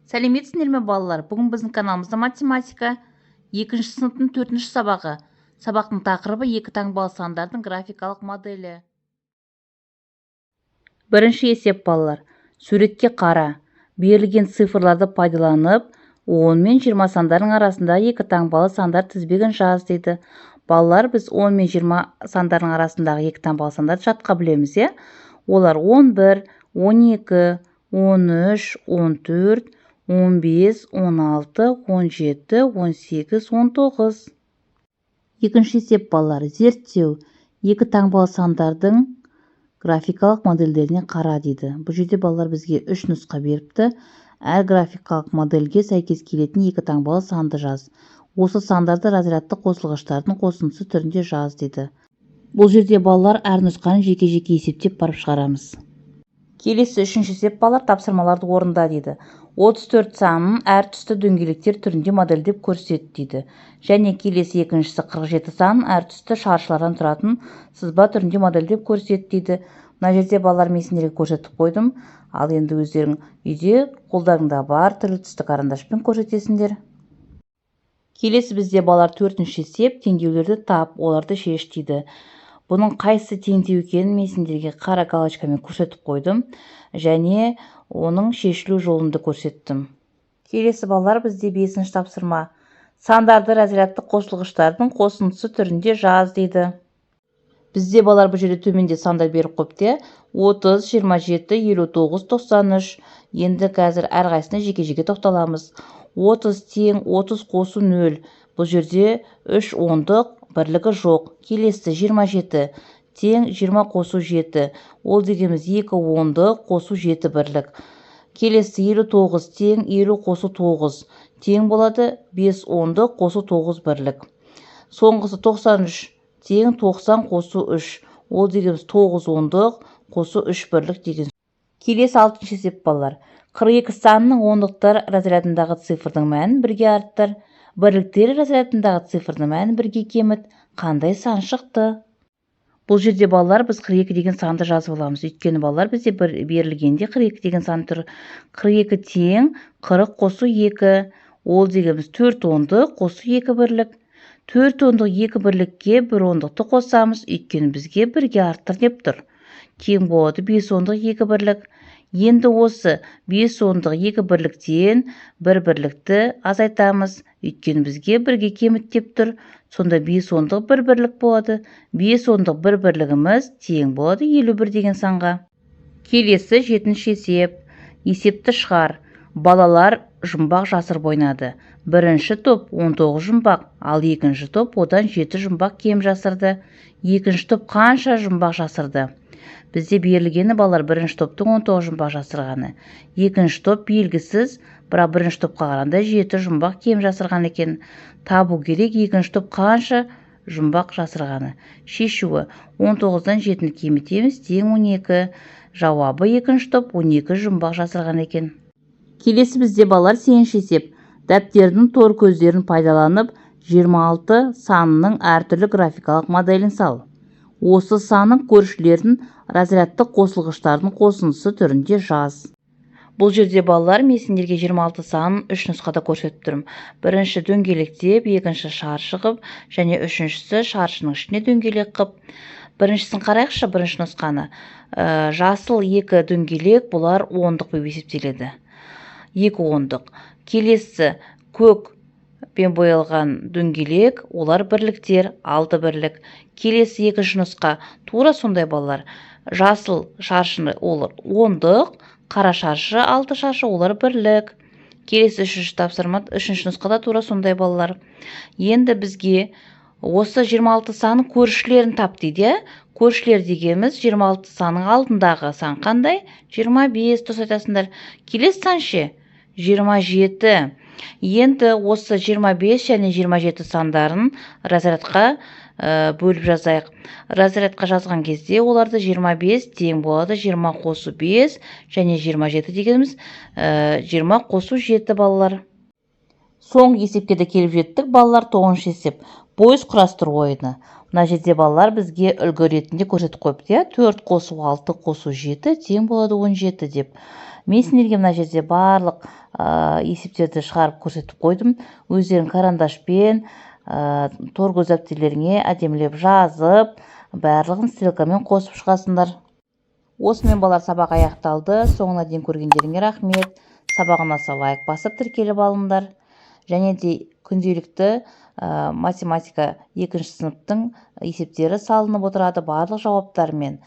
Сәлеметсіңдер ме балалар? Бүгін біздің каналымызда математика 2 сыныптың 4 сабағы. Сабақтың тақырыбы екі таңбалы сандардың графикалық моделі. Бірінші есеп балалар. Суретке қара. Берілген цифрларды пайдаланып, 10 мен 20 сандарының арасында екі таңбалы сандар тізбегін жаз дейді. Балалар, біз 10 мен 20 сандарының арасындағы екі таңбалы сандарды жатқа білеміз, е? Олар 11, 12, 13, 14, 15, 16, 17, 18, 19. Екінші есеп балалар. Зерттеу. Екі таңбалы сандардың графикалық модельдеріне қара дейді. Бұл жерде балалар бізге 3 нұсқа беріпті. Әр графикалық модельге сәйкес келетін екі таңбалы санды жаз. Осы сандарды разрядты қосылғыштардың қосындысы түрінде жаз дейді. Бұл жерде балалар әр нұсқаны жеке-жеке есептеп барып шығарамыз. Келесі үшінші есеп балалар тапсырмаларды орында дейді. 34 санын әр түсті дөңгелектер түрінде модельдеп көрсет дейді. Және келесі екіншісі 47 санын әр түсті шаршылардан тұратын сызба түрінде модельдеп көрсет дейді. Мына жерде балалар мен сендерге көрсетіп қойдым. Ал енді өздерің үйде қолдарыңда бар түрлі түсті карандашпен көрсетесіңдер. Келесі бізде балалар төртінші есеп теңдеулерді тап, оларды шеш дейді. Бұның қайсы теңдеу екенін мен сендерге қара галочкамен көрсетіп қойдым, және оның шешілу жолында көрсеттім. Келесі балалар бізде 5-ші тапсырма. Сандарды разрядты қосылғыштардың қосындысы түрінде жаз дейді. Бізде балалар бұл жерде төменде сандар беріп қойыпты. 30, 27, 59, 93. Енді қазір әрқайсысына жеке-жеке тоқталамыз. 30 тең 30 қосу 0. Бұл жерде 3 ондық бірлігі жоқ. Келесі 27 тең 20 қосу 7. Ол дегеніміз 2 ондық қосу 7 бірлік. Келесі 59 тең 50 қосу 9. Тең болады 5 ондық қосу 9 бірлік. Соңғысы 93 тең 90 қосу 3. Ол дегеніміз 9 ондық қосу 3 бірлік деген. Келесі 6-шы есеп балалар. 42 санының ондықтар разрядындағы цифрдың мәнін бірге арттыр. Бірліктер разрядындағы цифрдың мәнін бірге кеміт. Қандай сан шықты? Бұл жерде балалар біз 42 деген санды жазып аламыз. Өйткені балалар бізде берілгенде 42 деген сан тұр. 42 тең 40 қосу 2. Ол дегеніміз 4 ондық қосу 2 бірлік. 4 ондық 2 бірлікке 1 ондықты қосамыз. Өйткені бізге бірге арттыр деп тұр. Тең болады 5 ондық 2 бірлік. Енді осы 5 ондық 2 бірліктен 1 бірлікті азайтамыз. Өйткені бізге бірге кеміт деп тұр. Сонда 5 ондық 1 бірлік болады. 5 ондық 1 бірлігіміз тең болады 51 деген санға. Келесі 7-ші есеп. Есепті шығар. Балалар жұмбақ жасырып ойнады. Бірінші топ 19 жұмбақ, ал екінші топ одан 7 жұмбақ кем жасырды. Екінші топ қанша жұмбақ жасырды? Бізде берілгені балалар бірінші топтың 19 жұмбақ жасырғаны. Екінші топ белгісіз, бірақ бірінші топқа қарағанда 7 жұмбақ кем жасырған екен. Табу керек екінші топ қанша жұмбақ жасырғаны. Шешуі 19-дан 7-ні кемітеміз, тең 12. Жауабы екінші топ 12 жұмбақ жасырған екен. Келесі бізде балалар 8-ші есеп. Дәптердің тор көздерін пайдаланып 26 санының әртүрлі графикалық моделін сал. Осы санның көршілердің разрядты қосылғыштардың қосындысы түрінде жаз. Бұл жерде балалар мен сендерге 26 санын 3 нұсқада көрсетіп тұрмын. Бірінші дөңгелектеп, екінші шаршы қып, және үшіншісі шаршының ішіне дөңгелек қып. Біріншісін қарайықшы, бірінші нұсқаны. Жасыл 2 дөңгелек, бұлар ондық болып есептеледі. 2 ондық. Келесі көк пен боялған дөңгелек, олар бірліктер, 6 бірлік. Келесі екінші нұсқа тура сондай балалар. Жасыл шаршыны олар ондық, қара шаршы, 6 шаршы, олар бірлік. Келесі үшінші тапсырма, үшінші нұсқада тура сондай балалар. Енді бізге осы 26 санның көршілерін тап дейді. Көршілер дегеніміз 26 санның алдындағы сан қандай? 25, дұрыс айтасыңдар. Келесі сан ше? 27. Енді осы 25 және 27 сандарын разрядқа бөліп жазайық. Разрядқа жазған кезде оларды 25 тең болады 20 қосу 5 және 27 дегеніміз 20 қосу 7 балалар. Соңғы есепке де келіп жеттік балалар. 9-шы есеп. Пойыз құрастыру ойыны. Мына жерде балалар бізге үлгі ретінде көрсетіп қойыпты. 4 қосу 6 қосу 7 тең болады 17 деп. Мен сендерге мына жерде барлық есептерді шығарып көрсетіп қойдым. Өздерің карандашпен тор көз дәптерлеріңе әдемілеп жазып, барлығын стрелкамен қосып шығасыңдар. Осымен балалар, сабақ аяқталды. Соңына дейін көргендеріңе рахмет. Сабақ ұнаса лайк басып тіркеліп алыңдар. Және де күнделікті математика 2-ші сыныптың есептері салынып отырады барлық жауаптармен.